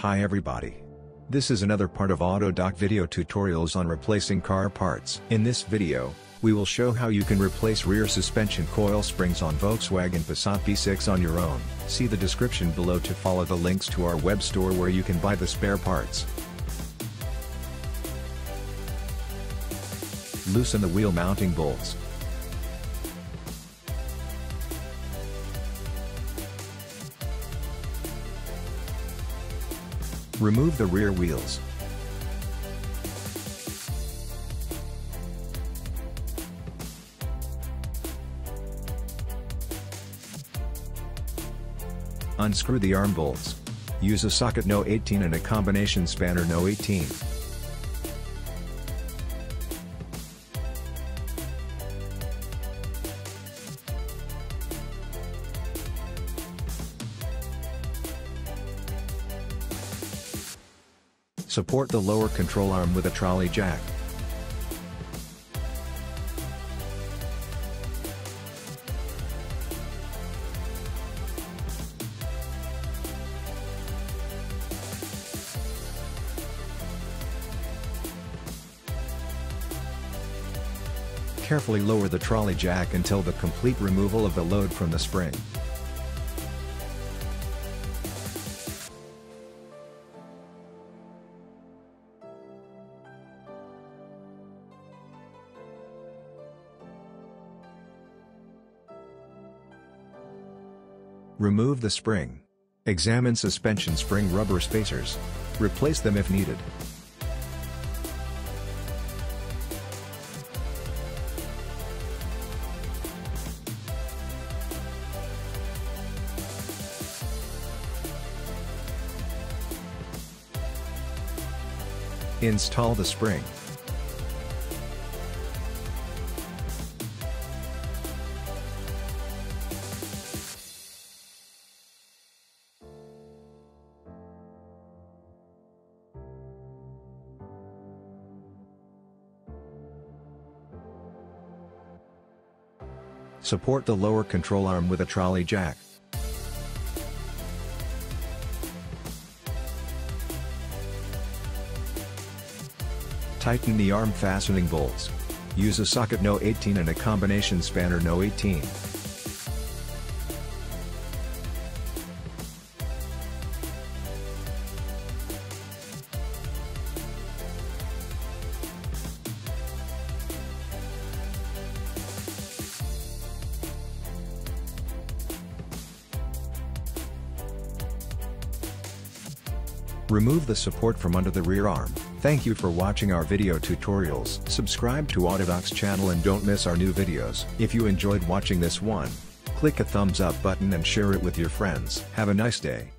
Hi everybody. This is another part of Autodoc video tutorials on replacing car parts. In this video, we will show how you can replace rear suspension coil springs on Volkswagen Passat V6 on your own. See the description below to follow the links to our web store where you can buy the spare parts. Loosen the wheel mounting bolts. Remove the rear wheels. Unscrew the arm bolts. Use a socket No 18 and a combination spanner No 18. Support the lower control arm with a trolley jack. Carefully lower the trolley jack until the complete removal of the load from the spring. Remove the spring. Examine suspension spring rubber spacers. Replace them if needed. Install the spring. Support the lower control arm with a trolley jack. Tighten the arm fastening bolts. Use a socket No 18 and a combination spanner No 18. Remove the support from under the rear arm. Thank you for watching our video tutorials. Subscribe to Autodoc's channel and don't miss our new videos. If you enjoyed watching this one, click a thumbs up button and share it with your friends. Have a nice day.